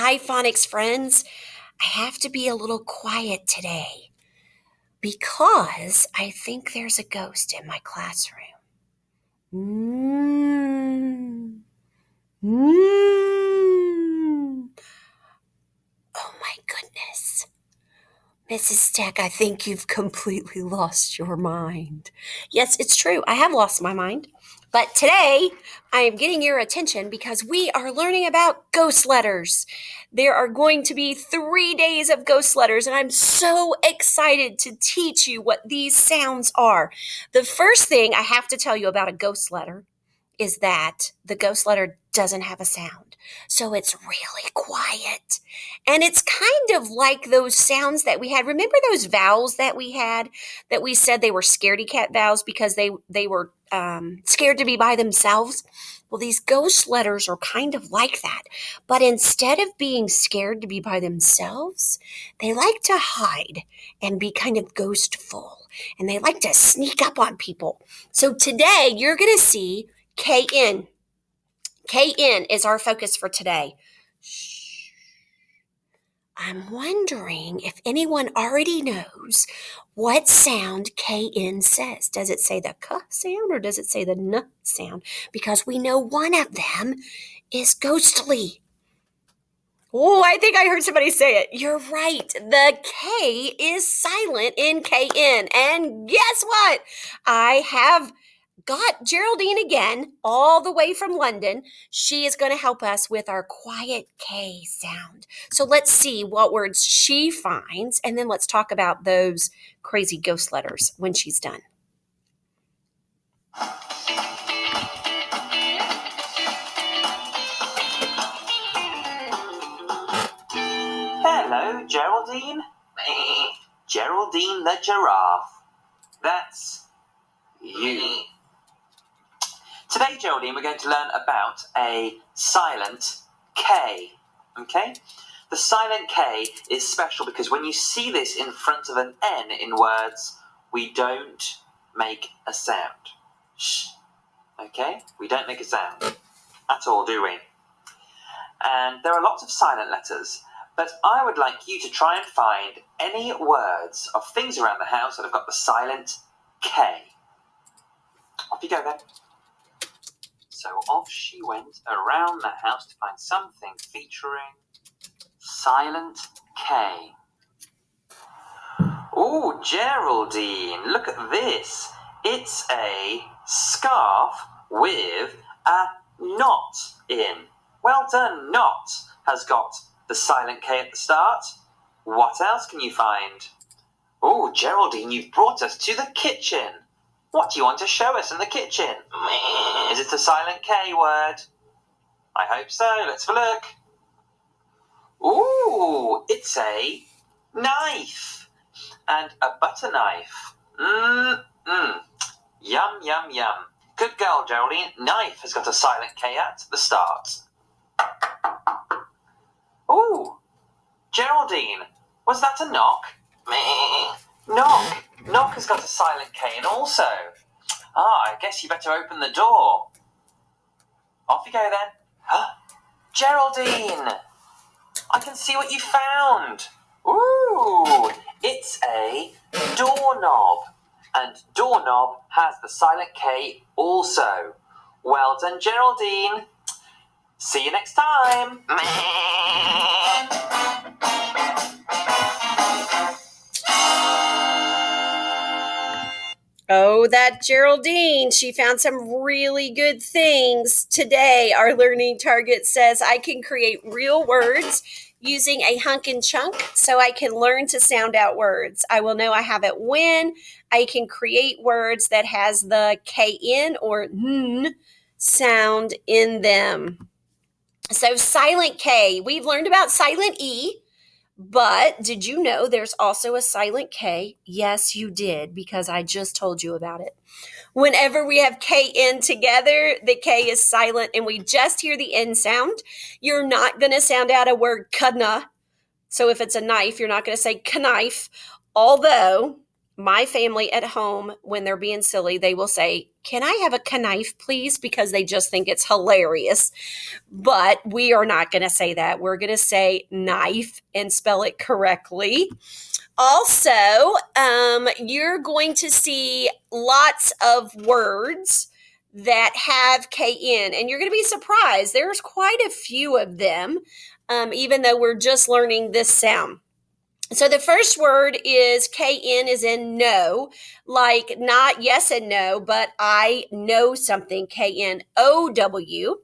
Hi, Phonics friends. I have to be a little quiet today because I think there's a ghost in my classroom. Mm. Mm. Oh my goodness. Mrs. Steck, I think you've completely lost your mind. Yes, it's true. I have lost my mind. But today, I am getting your attention because we are learning about ghost letters. There are going to be 3 days of ghost letters, and I'm so excited to teach you what these sounds are. The first thing I have to tell you about a ghost letter is that the ghost letter doesn't have a sound. So it's really quiet. And it's kind of like those sounds that we had. Remember those vowels that we had that we said they were scaredy cat vowels because they were scared to be by themselves? Well, these ghost letters are kind of like that. But instead of being scared to be by themselves, they like to hide and be kind of ghostful. And they like to sneak up on people. So today you're going to see KN. KN is our focus for today. Shh. I'm wondering if anyone already knows what sound KN says. Does it say the K sound or does it say the N sound? Because we know one of them is ghostly. Oh, I think I heard somebody say it. You're right. The K is silent in KN. And guess what? I have got Geraldine again, all the way from London. She is going to help us with our quiet K sound. So let's see what words she finds, and then let's talk about those crazy ghost letters when she's done. Hello, Geraldine. Geraldine the giraffe. That's you. Today, Geraldine, we're going to learn about a silent K, okay? The silent K is special because when you see this in front of an N in words, we don't make a sound. Shh, okay? We don't make a sound at all, do we? And there are lots of silent letters, but I would like you to try and find any words of things around the house that have got the silent K. Off you go then. So off she went around the house to find something featuring silent K. Oh, Geraldine, look at this. It's a scarf with a knot in. Well done, knot has got the silent K at the start. What else can you find? Oh, Geraldine, you've brought us to the kitchen. What do you want to show us in the kitchen? Is it a silent K word? I hope so. Let's have a look. Ooh, it's a knife. And a butter knife. Yum, yum, yum. Good girl, Geraldine. Knife has got a silent K at the start. Ooh, Geraldine, was that a knock? Knock. Knock has got a silent K in also. I guess you better open the door. Off you go then. Geraldine, I can see what you found. Ooh, it's a doorknob. And doorknob has the silent K also. Well done, Geraldine. See you next time. Oh, that Geraldine, she found some really good things. Today, our learning target says I can create real words using a hunk and chunk so I can learn to sound out words. I will know I have it when I can create words that has the KN or N sound in them. So silent K, we've learned about silent E. But did you know there's also a silent K? Yes, you did, because I just told you about it. Whenever we have KN together, the K is silent and we just hear the N sound. You're not going to sound out a word kana. So if it's a knife, you're not going to say knife. Although my family at home, when they're being silly, they will say, "Can I have a knife, please?" Because they just think it's hilarious. But we are not going to say that. We're going to say knife and spell it correctly. Also, you're going to see lots of words that have KN, and you're going to be surprised. There's quite a few of them, even though we're just learning this sound. So the first word is KN is in no, like not yes and no, but I know something, KNOW.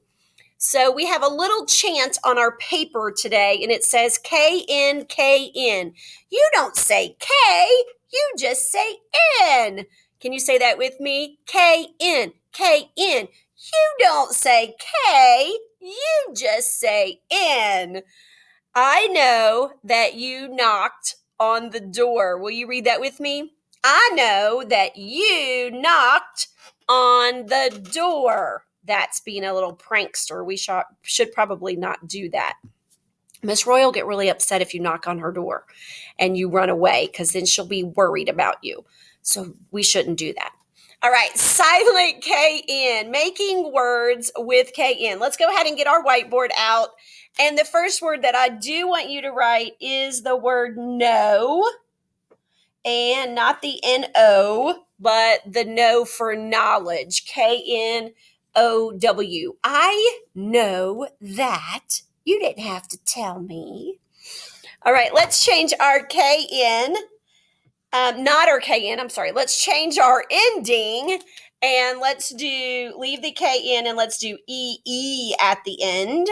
So we have a little chant on our paper today, and it says KNKN. You don't say K, you just say N. Can you say that with me? KN, KN. You don't say K, you just say N. I know that you knocked on the door. Will you read that with me? I know that you knocked on the door. That's being a little prankster. We should probably not do that. Miss Roy will get really upset if you knock on her door and you run away, because then she'll be worried about you. So we shouldn't do that. All right, silent KN, making words with KN. Let's go ahead and get our whiteboard out. And the first word that I do want you to write is the word no, and not the N-O, but the no for knowledge, KNOW. I know that. You didn't have to tell me. All right, let's change our KN. Not our KN, I'm sorry. Let's change our ending, and let's leave the KN, and let's do EE at the end.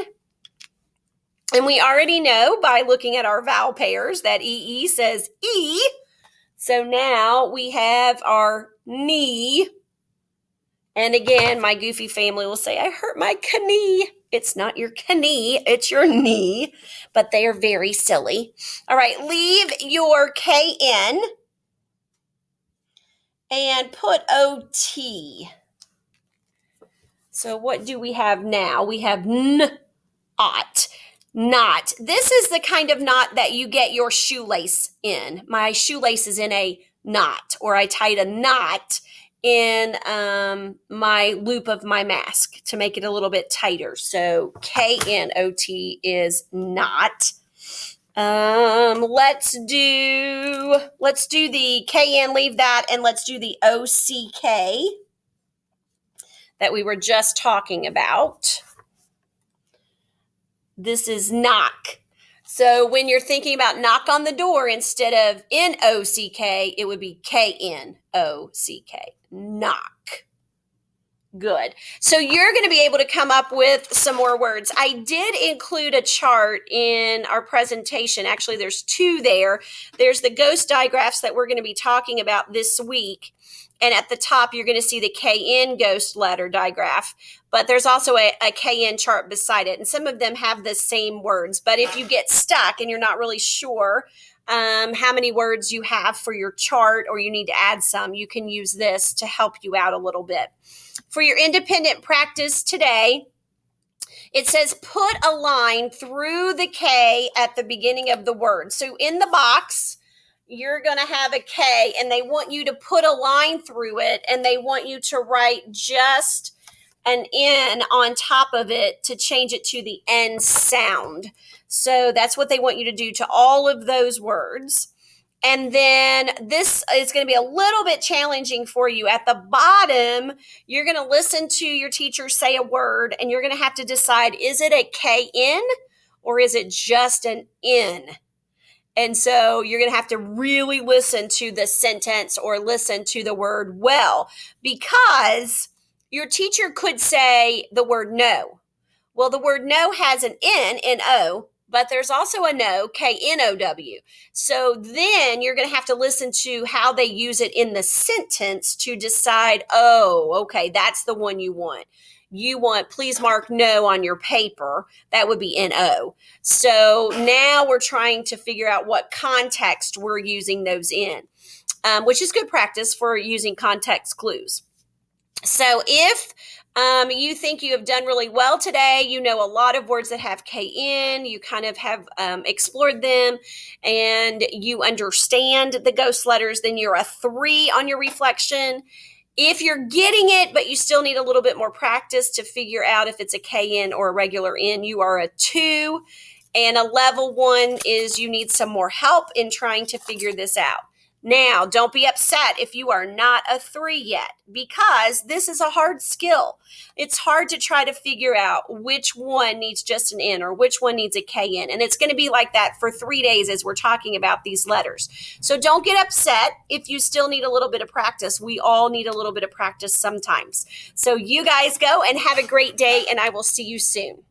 And we already know by looking at our vowel pairs that EE says E. So now we have our knee. And again, my goofy family will say, I hurt my knee. It's not your knee, it's your knee. But they are very silly. All right, leave your KN and put OT. So what do we have now? We have not. Knot. This is the kind of knot that you get your shoelace in. My shoelace is in a knot, or I tied a knot in my loop of my mask to make it a little bit tighter. So KNOT is knot. Let's do the KN, leave that, and let's do the OCK that we were just talking about. This is knock. So when you're thinking about knock on the door, instead of N-O-C-K, it would be K-N-O-C-K. Knock. Good. So you're going to be able to come up with some more words. I did include a chart in our presentation. Actually, there's two there. There's the ghost digraphs that we're going to be talking about this week. And at the top, you're going to see the KN ghost letter digraph. But there's also a KN chart beside it. And some of them have the same words. But if you get stuck and you're not really sure how many words you have for your chart, or you need to add some, you can use this to help you out a little bit. For your independent practice today, it says put a line through the K at the beginning of the word. So in the box, you're going to have a K, and they want you to put a line through it, and they want you to write just an N on top of it to change it to the N sound. So that's what they want you to do to all of those words. And then this is going to be a little bit challenging for you. At the bottom, you're going to listen to your teacher say a word, and you're going to have to decide, is it a KN or is it just an N? And so you're going to have to really listen to the sentence or listen to the word well, because your teacher could say the word no. Well, the word no has an N, N-O, but there's also a no, K-N-O-W. So then you're going to have to listen to how they use it in the sentence to decide, oh, okay, that's the one you want. You want, please mark no on your paper. That would be N-O. So now we're trying to figure out what context we're using those in, which is good practice for using context clues. So if you think you have done really well today, you know a lot of words that have KN, you kind of have explored them, and you understand the ghost letters, then you're a 3 on your reflection. If you're getting it, but you still need a little bit more practice to figure out if it's a KN or a regular N, you are a 2. And a level 1 is you need some more help in trying to figure this out. Now, don't be upset if you are not a 3 yet, because this is a hard skill. It's hard to try to figure out which one needs just an N or which one needs a KN. And it's going to be like that for 3 days as we're talking about these letters. So don't get upset if you still need a little bit of practice. We all need a little bit of practice sometimes. So you guys go and have a great day, and I will see you soon.